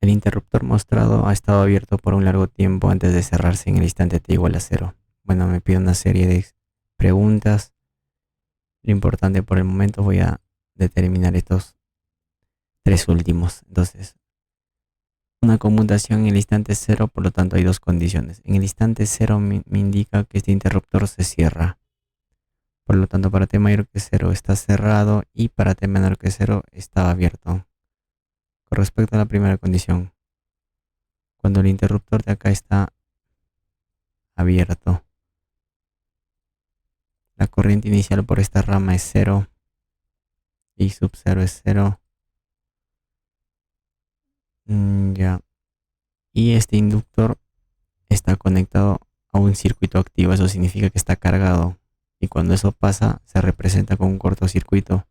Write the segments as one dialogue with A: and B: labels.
A: El interruptor mostrado ha estado abierto por un largo tiempo antes de cerrarse en el instante t igual a cero. Bueno, me pide una serie de preguntas. Lo importante por el momento voy a determinar estos tres últimos. Entonces, una conmutación en el instante cero, por lo tanto hay dos condiciones. En el instante cero me indica que este interruptor se cierra. Por lo tanto, para t mayor que cero está cerrado y para t menor que cero está abierto. Con respecto a la primera condición, cuando el interruptor de acá está abierto, la corriente inicial por esta rama es cero, y sub 0 es cero. Ya. Y este inductor está conectado a un circuito activo, eso significa que está cargado. Y cuando eso pasa, se representa con un cortocircuito,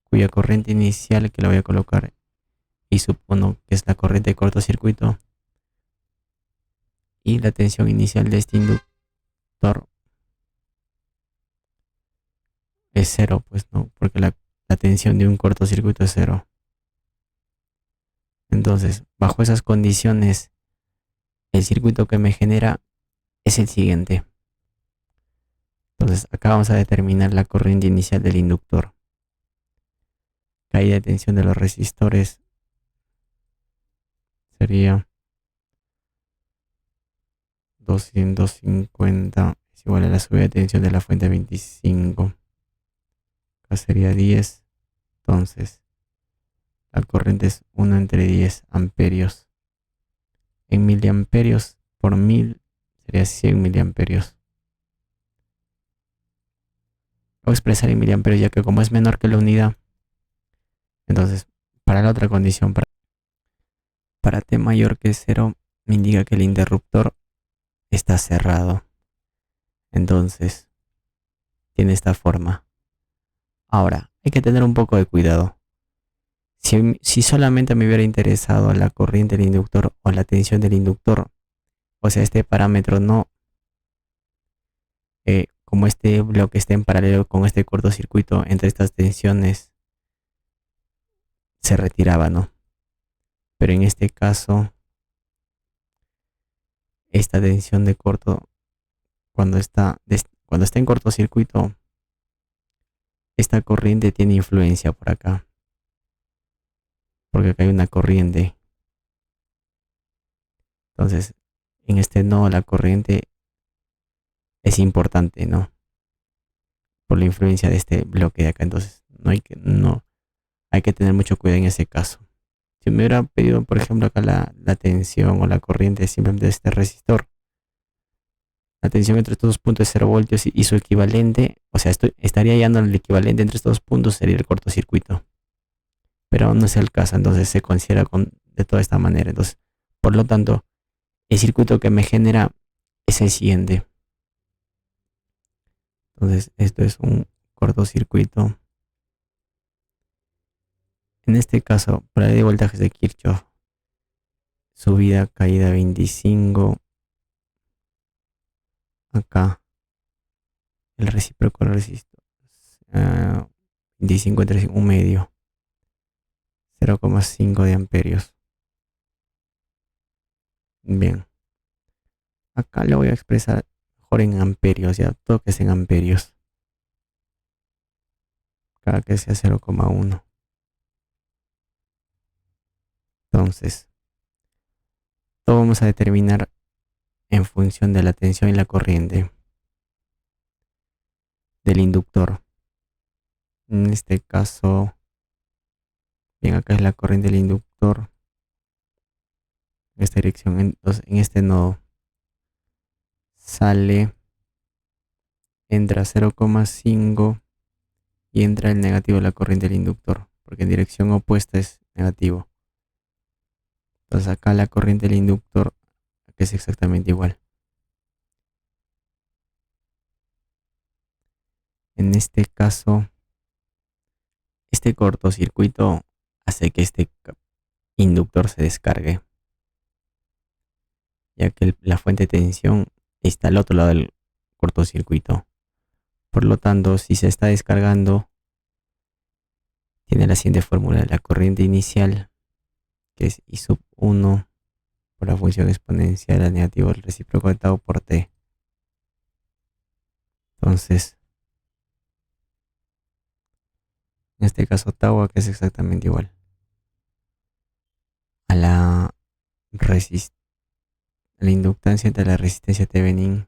A: cuya corriente inicial, que la voy a colocar, y sub 1, que es la corriente de cortocircuito, y la tensión inicial de este inductor es cero, pues no, porque la tensión de un cortocircuito es cero. Entonces, bajo esas condiciones, el circuito que me genera es el siguiente. Entonces, acá vamos a determinar la corriente inicial del inductor. Caída de tensión de los resistores sería 250 es igual a la subida de tensión de la fuente 25. Acá sería 10. Entonces, la corriente es 1 entre 10 amperios. En miliamperios por 1000 sería 100 miliamperios. Voy a expresar en miliamperios ya que como es menor que la unidad. Entonces, para la otra condición, para t mayor que 0, me indica que el interruptor está cerrado. Entonces, tiene esta forma. Ahora, hay que tener un poco de cuidado. Si solamente me hubiera interesado la corriente del inductor o la tensión del inductor, o sea, este parámetro no, como este bloque está en paralelo con este cortocircuito entre estas tensiones, se retiraba, ¿no? Pero en este caso, esta tensión de corto, cuando está en cortocircuito, esta corriente tiene influencia por acá, porque acá hay una corriente. Entonces, en este nodo la corriente es importante, ¿no? Por la influencia de este bloque de acá. Entonces, no hay que tener mucho cuidado en ese caso. Si me hubiera pedido, por ejemplo, acá la tensión o la corriente simplemente de este resistor, la tensión entre estos dos puntos es 0 voltios y su equivalente, o sea, estaría hallando el equivalente entre estos dos puntos, sería el cortocircuito. Pero no es el caso, entonces se considera de toda esta manera. Entonces, por lo tanto, el circuito que me genera es el siguiente. Entonces, esto es un cortocircuito. En este caso, para la ley de voltajes de Kirchhoff, subida, caída 25. Acá, el recíproco del resistor. 25 entre un medio. 0,5 de amperios. Bien. Acá lo voy a expresar mejor en amperios, ya todo que es en amperios. Cada que sea 0,1. Entonces, todo vamos a determinar en función de la tensión y la corriente del inductor. En este caso, bien, acá es la corriente del inductor. En esta dirección, entonces, en este nodo sale, entra 0,5 y entra el negativo de la corriente del inductor, porque en dirección opuesta es negativo. Entonces acá la corriente del inductor, que es exactamente igual. En este caso, este cortocircuito hace que este inductor se descargue, ya que la fuente de tensión está al otro lado del cortocircuito. Por lo tanto, si se está descargando, tiene la siguiente fórmula: la corriente inicial que es I sub 1 por la función exponencial al negativo del recíproco de tau por t. Entonces, en este caso tau acá es exactamente igual a la inductancia entre la resistencia Thevenin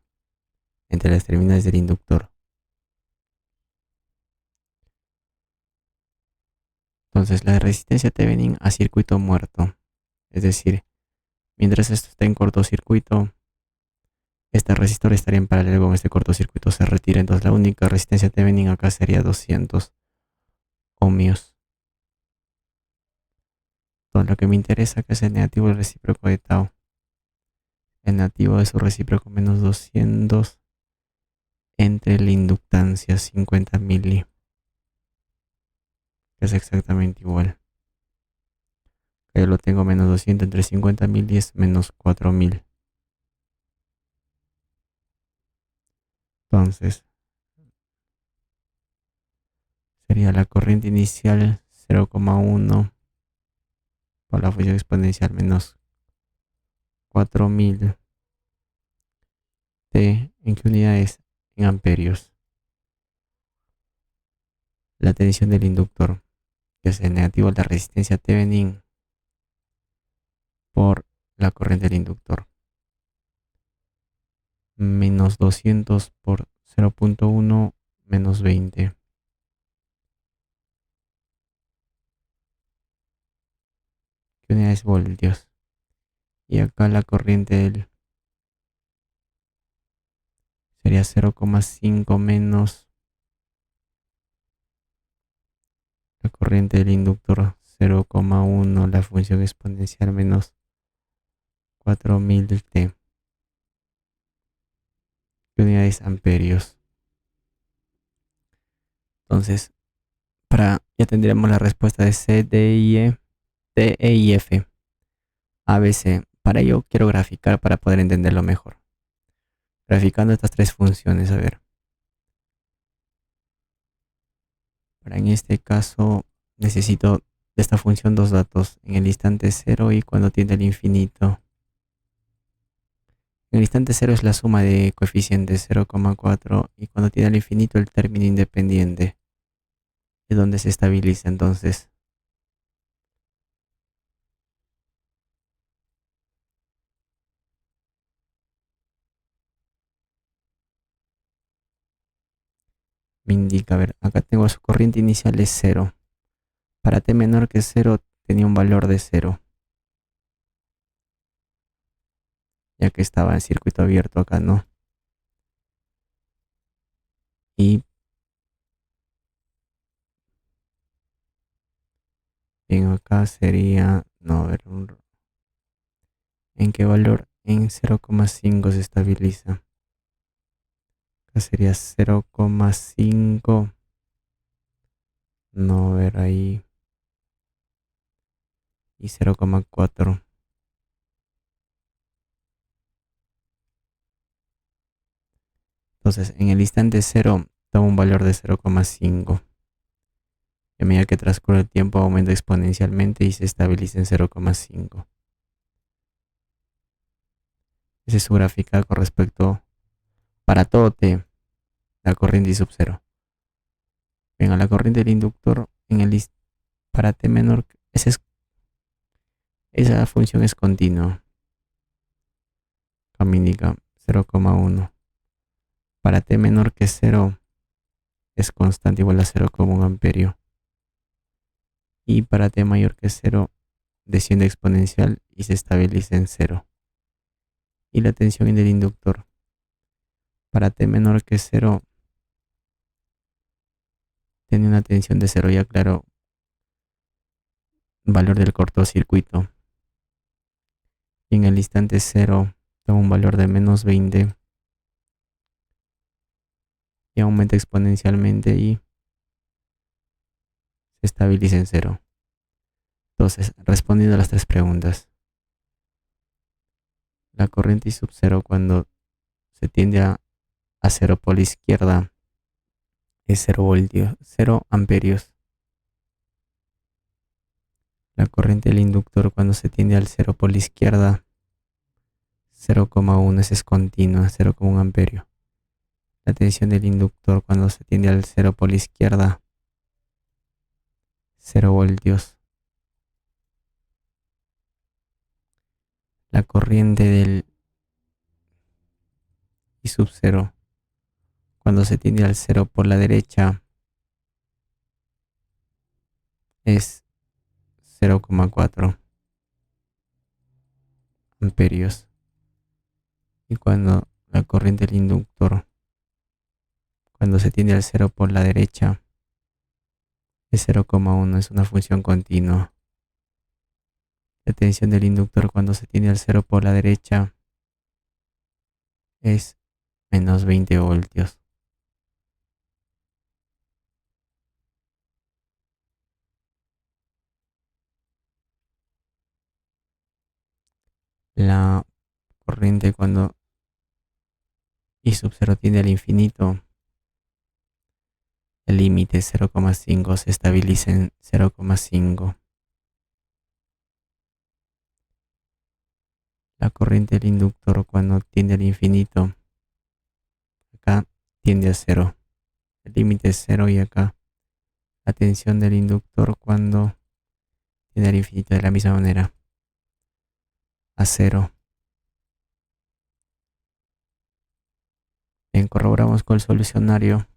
A: entre las terminales del inductor. Entonces, la resistencia Thevenin a circuito muerto, es decir, mientras esto está en cortocircuito, este resistor estaría en paralelo con este cortocircuito, se retira. Entonces, la única resistencia Thevenin acá sería 200 ohmios. Entonces, lo que me interesa acá es el negativo del recíproco de tau. El negativo de su recíproco menos 200 entre la inductancia 50 mili, que es exactamente igual. Yo lo tengo menos 200 entre 50 mili es menos 4000. Entonces, sería la corriente inicial 0,1 por la función exponencial menos 4000 T. ¿En qué unidades? En amperios. La tensión del inductor, que es el negativo de la resistencia Thevenin por la corriente del inductor. Menos 200 por 0,1 menos 20. ¿Qué unidades? Voltios. Y acá la corriente del sería 0,5 menos la corriente del inductor 0,1 la función exponencial menos 4000 T. ¿Qué unidades? Amperios. Entonces, ya tendríamos la respuesta de C, D, E, D, E y F. A, B, C. Para ello quiero graficar para poder entenderlo mejor. Graficando estas tres funciones, a ver. Para en este caso necesito de esta función dos datos, en el instante 0 y cuando tiende al infinito. En el instante 0 es la suma de coeficientes 0,4 y cuando tiende al infinito el término independiente, de donde se estabiliza. Entonces, me indica, a ver, acá tengo su corriente inicial es 0. Para t menor que 0 tenía un valor de 0, ya que estaba en circuito abierto acá, ¿no? Y bien, acá sería, no, a ver, ¿en qué valor? En 0,5 se estabiliza. Acá sería 0,5. No, a ver ahí. Y 0,4. Entonces, en el instante 0 toma un valor de 0,5. Y a medida que transcurre el tiempo aumenta exponencialmente y se estabiliza en 0,5. Esa es su gráfica con respecto para todo t, la corriente I sub 0. Venga, la corriente del inductor en para t menor, esa función es continua. Acá me indica 0,1. Para t menor que 0 es constante igual a 0,1 amperio. Y para t mayor que 0 desciende exponencial y se estabiliza en 0. Y la tensión en el inductor para t menor que 0 tiene una tensión de 0, ya claro, valor del cortocircuito. Y en el instante 0 toma un valor de menos 20 y aumenta exponencialmente y se estabiliza en 0. Entonces, respondiendo a las tres preguntas, la corriente I sub 0 cuando se tiende a 0 por la izquierda es 0 voltios, 0 amperios. La corriente del inductor cuando se tiende al cero por la izquierda, 0,1, esa es continua, 0,1 amperio. La tensión del inductor cuando se tiende al cero por la izquierda, 0 voltios. La corriente del I sub 0 cuando se tiende al cero por la derecha es 0,4 amperios. Y cuando la corriente del inductor cuando se tiende al cero por la derecha es 0,1, es una función continua. La tensión del inductor cuando se tiende al cero por la derecha es menos 20 voltios. La corriente cuando I sub 0 tiende al infinito, el límite es 0,5, se estabiliza en 0,5. La corriente del inductor cuando tiende al infinito, acá tiende a 0. El límite es 0 y acá la tensión del inductor cuando tiende al infinito de la misma manera, a 0. Bien, corroboramos con el solucionario.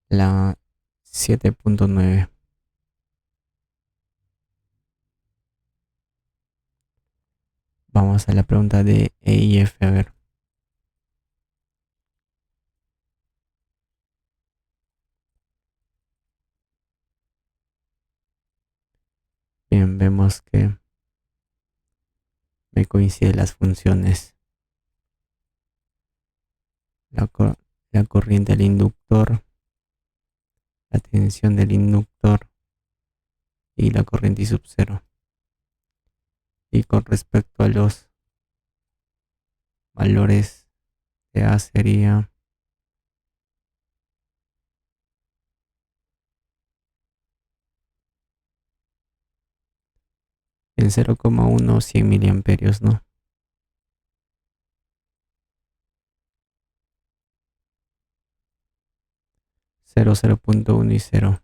A: La 7,9. Vamos a la pregunta de E y F, a ver. Bien, vemos que me coinciden las funciones. La, la corriente del inductor, la tensión del inductor y la corriente I sub 0. Y con respecto a los valores de A sería en 0,1 100 miliamperios, ¿no? 0, 0,1 y 0.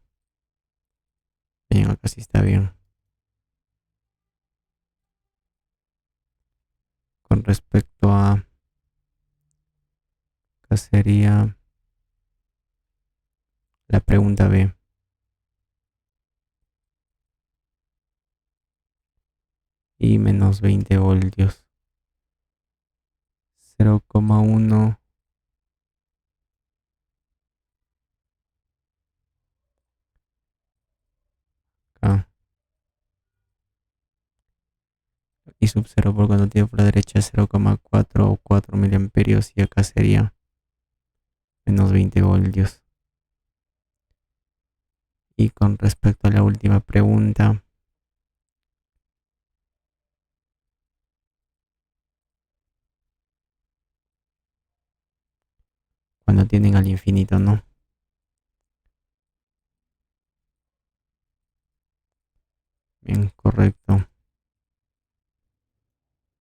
A: Bien, acá sí está bien. Con respecto a acá sería la pregunta B. Y menos 20 voltios. 0,1 acá. Y sub 0 por cuando tiene por la derecha 0,4 o 4 miliamperios y acá sería menos 20 voltios. Y con respecto a la última pregunta, cuando tienden al infinito, ¿no? Bien, correcto.